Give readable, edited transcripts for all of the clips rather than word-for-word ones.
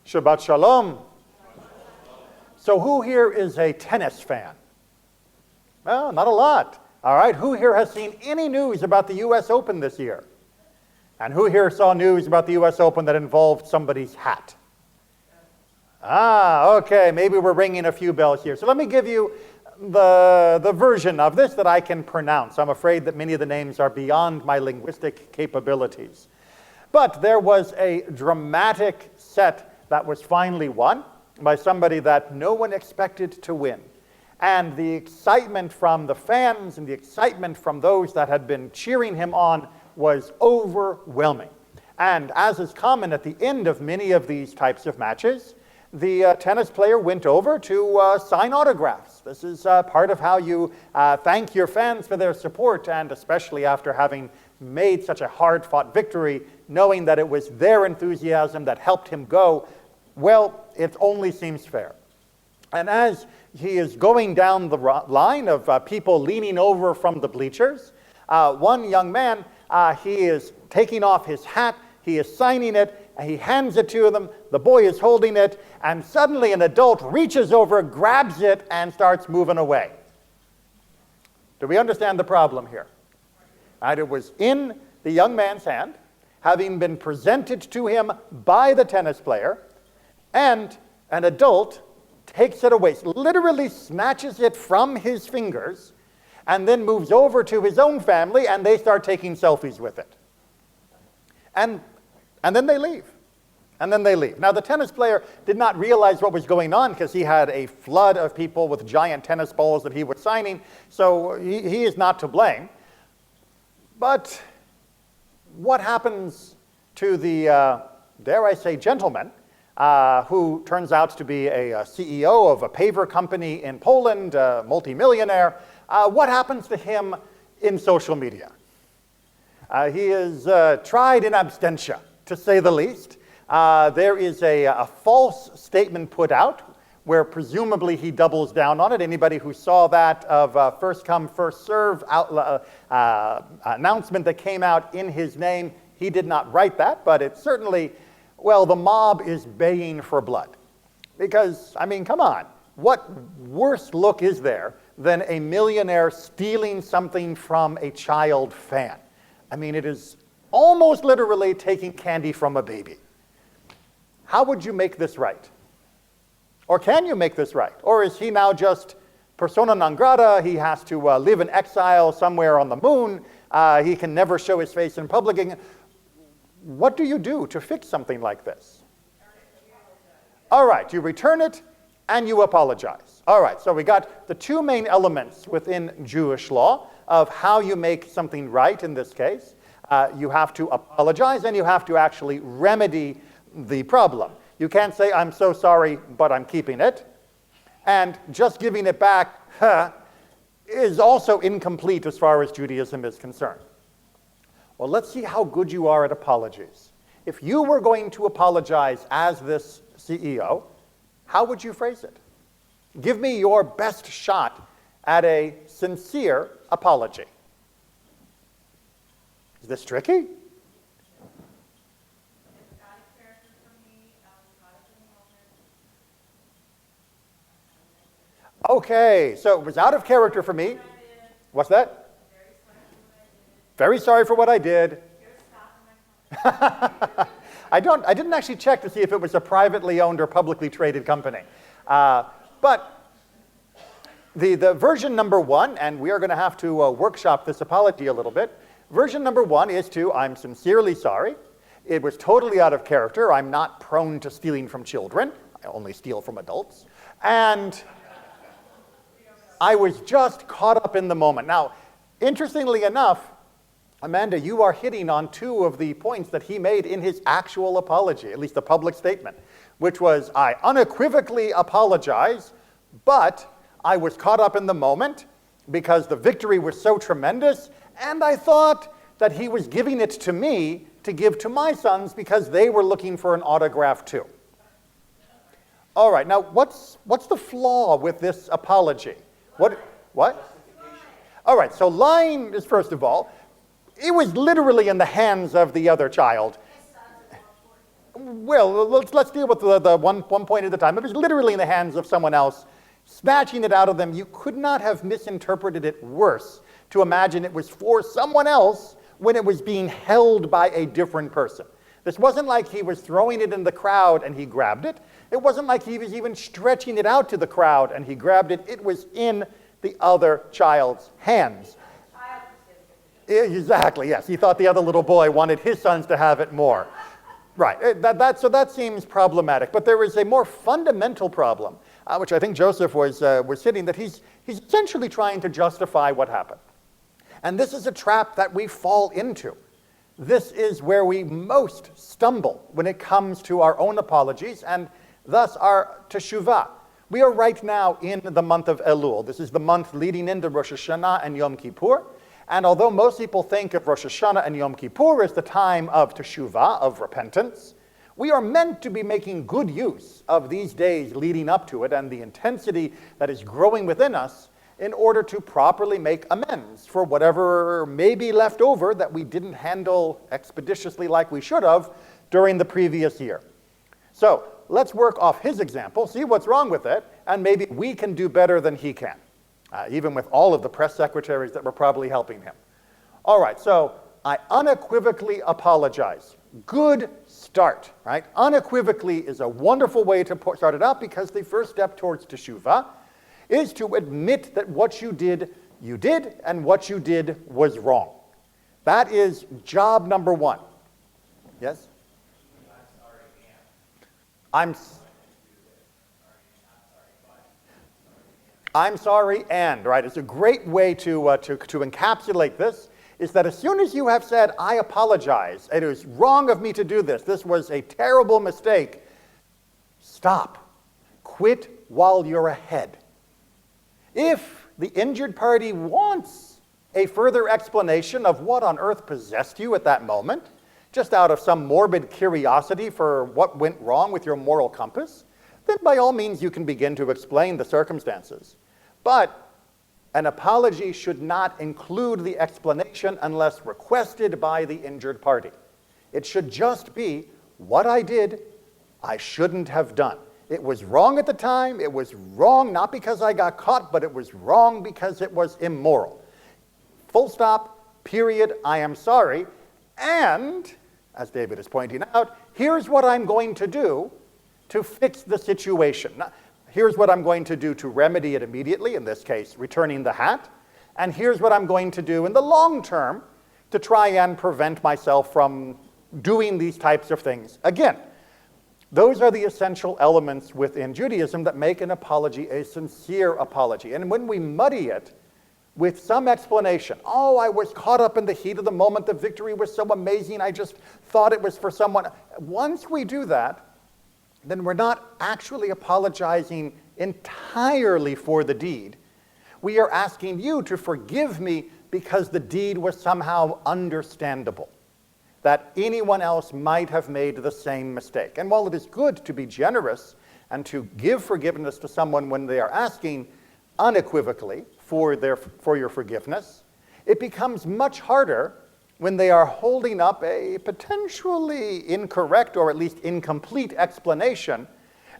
Shabbat Shalom. So who here is a tennis fan? Well, not a lot. All right, who here has seen any news about the U.S. Open this year? And who here saw news about the U.S. Open that involved somebody's hat? Okay, maybe we're ringing a few bells here. So let me give you the version of this that I can pronounce. I'm afraid that many of the names are beyond my linguistic capabilities. But there was a dramatic set that was finally won by somebody that no one expected to win. And the excitement from the fans and the excitement from those that had been cheering him on was overwhelming. And as is common at the end of many of these types of matches, the tennis player went over to sign autographs. This is part of how you thank your fans for their support, and especially after having made such a hard-fought victory, knowing that it was their enthusiasm that helped him go, well, it only seems fair. And as he is going down the line of people leaning over from the bleachers, one young man, he is taking off his hat, he is signing it, and he hands it to them, the boy is holding it, and suddenly an adult reaches over, grabs it, and starts moving away. Do we understand the problem here? And it was in the young man's hand, having been presented to him by the tennis player, and an adult takes it away, literally snatches it from his fingers, and then moves over to his own family, and they start taking selfies with it. And then they leave. And then they leave. Now, the tennis player did not realize what was going on because he had a flood of people with giant tennis balls that he was signing, so he is not to blame. But what happens to the, dare I say, gentleman who turns out to be a CEO of a paver company in Poland, a multimillionaire? What happens to him in social media? He is tried in absentia, to say the least. There is a false statement put out where presumably he doubles down on it. Anybody who saw that of first come, first serve announcement that came out in his name, he did not write that, but it certainly, well, the mob is baying for blood. Because, I mean, come on, what worse look is there than a millionaire stealing something from a child fan? I mean, it is almost literally taking candy from a baby. How would you make this right? Or can you make this right? Or is he now just persona non grata? He has to live in exile somewhere on the moon. He can never show his face in public again. What do you do to fix something like this? All right, you return it and you apologize. All right, so we got the two main elements within Jewish law of how you make something right in this case. You have to apologize and you have to actually remedy the problem. You can't say, I'm so sorry, but I'm keeping it. And just giving it back is also incomplete as far as Judaism is concerned. Well, let's see how good you are at apologies. If you were going to apologize as this CEO, how would you phrase it? Give me your best shot at a sincere apology. Is this tricky? Okay, so it was out of character for me. What's that? Very sorry for what I did. I didn't actually check to see if it was a privately owned or publicly traded company. But the version number one, and we are going to have to workshop this apology a little bit. Version number one is to, I'm sincerely sorry. It was totally out of character. I'm not prone to stealing from children. I only steal from adults. And I was just caught up in the moment. Now, interestingly enough, Amanda, you are hitting on two of the points that he made in his actual apology, at least the public statement, which was, I unequivocally apologize, but I was caught up in the moment because the victory was so tremendous, and I thought that he was giving it to me to give to my sons because they were looking for an autograph too. All right, now what's the flaw with this apology? What? All right, so lying is, first of all, it was literally in the hands of the other child. Well, let's deal with the one point at a time. It was literally in the hands of someone else, snatching it out of them. You could not have misinterpreted it worse to imagine it was for someone else when it was being held by a different person. This wasn't like he was throwing it in the crowd and he grabbed it. It wasn't like he was even stretching it out to the crowd and he grabbed it. It was in the other child's hands. Exactly, yes. He thought the other little boy wanted his sons to have it more. Right, so that seems problematic. But there is a more fundamental problem, which I think Joseph was hitting, that he's essentially trying to justify what happened. And this is a trap that we fall into. This is where we most stumble when it comes to our own apologies and thus our Teshuva. We are right now in the month of Elul. This is the month leading into Rosh Hashanah and Yom Kippur. And although most people think of Rosh Hashanah and Yom Kippur as the time of Teshuva, of repentance, we are meant to be making good use of these days leading up to it and the intensity that is growing within us in order to properly make amends for whatever may be left over that we didn't handle expeditiously like we should have during the previous year. So let's work off his example, see what's wrong with it, and maybe we can do better than he can, even with all of the press secretaries that were probably helping him. All right, so I unequivocally apologize. Good start, right? Unequivocally is a wonderful way to start it out because the first step towards Teshuva is to admit that what you did, and what you did was wrong. That is job number one. Yes? I'm sorry and, right? It's a great way to encapsulate this, is that as soon as you have said, I apologize, it was wrong of me to do this was a terrible mistake, stop. Quit while you're ahead. If the injured party wants a further explanation of what on earth possessed you at that moment, just out of some morbid curiosity for what went wrong with your moral compass, then by all means you can begin to explain the circumstances. But an apology should not include the explanation unless requested by the injured party. It should just be, what I did, I shouldn't have done. It was wrong at the time. It was wrong not because I got caught, but it was wrong because it was immoral. Full stop, period, I am sorry. And, as David is pointing out, here's what I'm going to do to fix the situation. Here's what I'm going to do to remedy it immediately, in this case, returning the hat. And here's what I'm going to do in the long term to try and prevent myself from doing these types of things again. Those are the essential elements within Judaism that make an apology a sincere apology. And when we muddy it with some explanation, oh, I was caught up in the heat of the moment, the victory was so amazing, I just thought it was for someone. Once we do that, then we're not actually apologizing entirely for the deed. We are asking you to forgive me because the deed was somehow understandable, that anyone else might have made the same mistake. And while it is good to be generous and to give forgiveness to someone when they are asking unequivocally for your forgiveness, it becomes much harder when they are holding up a potentially incorrect or at least incomplete explanation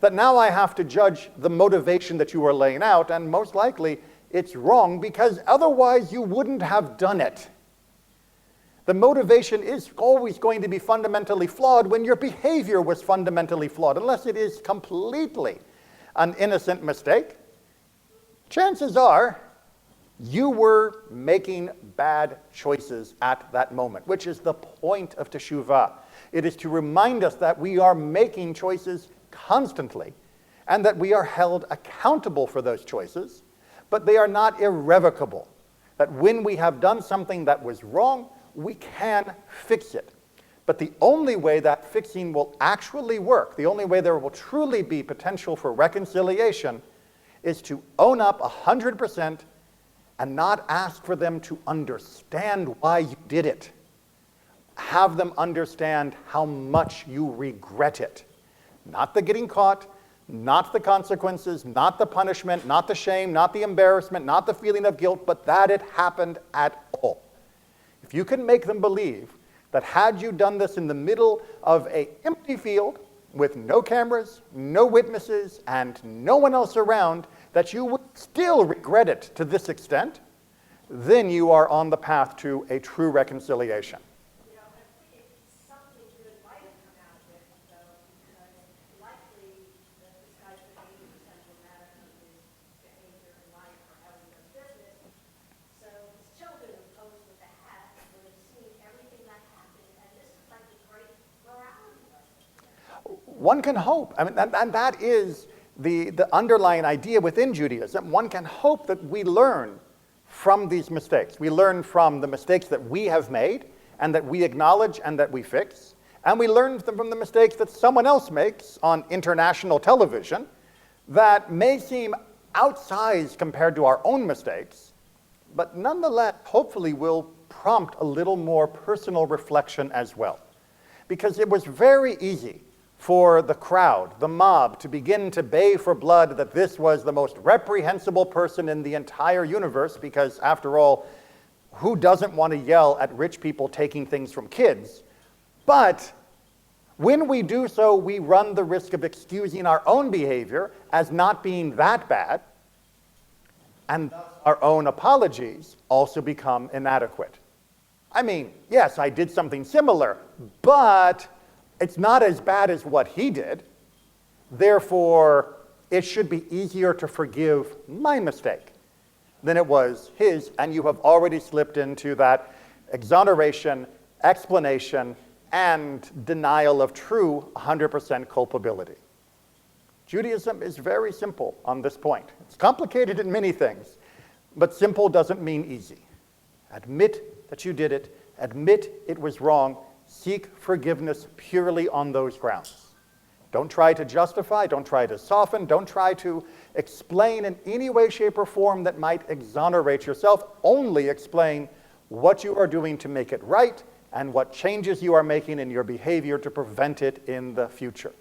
that now I have to judge the motivation that you are laying out, and most likely it's wrong because otherwise you wouldn't have done it. The motivation is always going to be fundamentally flawed when your behavior was fundamentally flawed. Unless it is completely an innocent mistake, chances are you were making bad choices at that moment, which is the point of Teshuva. It is to remind us that we are making choices constantly and that we are held accountable for those choices, but they are not irrevocable. That when we have done something that was wrong, we can fix it. But the only way that fixing will actually work, the only way there will truly be potential for reconciliation, is to own up 100% and not ask for them to understand why you did it. Have them understand how much you regret it. Not the getting caught, not the consequences, not the punishment, not the shame, not the embarrassment, not the feeling of guilt, but that it happened at all. If you can make them believe that had you done this in the middle of an empty field with no cameras, no witnesses, and no one else around, that you would still regret it to this extent, then you are on the path to a true reconciliation. You know, I think something good might have come out of it, though, because likely this guy's been 80% dramatic of his behavior in life or how he does business. So his children who posed with the hat would have seen everything that happened, and this is like a great morality lesson. One can hope. I mean, and that is the underlying idea within Judaism. One can hope that we learn from these mistakes. We learn from the mistakes that we have made and that we acknowledge and that we fix. And we learn from the mistakes that someone else makes on international television that may seem outsized compared to our own mistakes, but nonetheless, hopefully will prompt a little more personal reflection as well. Because it was very easy for the crowd, the mob, to begin to bay for blood that this was the most reprehensible person in the entire universe, because after all, who doesn't want to yell at rich people taking things from kids? But when we do so, we run the risk of excusing our own behavior as not being that bad, and thus our own apologies also become inadequate. I mean, yes, I did something similar, but it's not as bad as what he did. Therefore, it should be easier to forgive my mistake than it was his, and you have already slipped into that exoneration, explanation, and denial of true 100% culpability. Judaism is very simple on this point. It's complicated in many things, but simple doesn't mean easy. Admit that you did it, admit it was wrong, seek forgiveness purely on those grounds. Don't try to justify, don't try to soften, don't try to explain in any way, shape, or form that might exonerate yourself. Only explain what you are doing to make it right and what changes you are making in your behavior to prevent it in the future.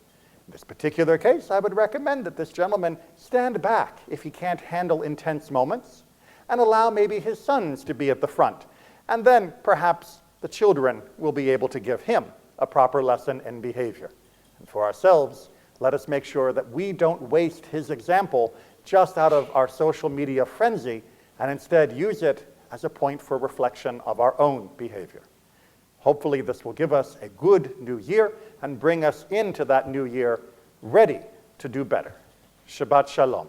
In this particular case, I would recommend that this gentleman stand back if he can't handle intense moments and allow maybe his sons to be at the front. And then perhaps the children will be able to give him a proper lesson in behavior. And for ourselves, let us make sure that we don't waste his example just out of our social media frenzy, and instead use it as a point for reflection of our own behavior. Hopefully this will give us a good new year and bring us into that new year ready to do better. Shabbat Shalom.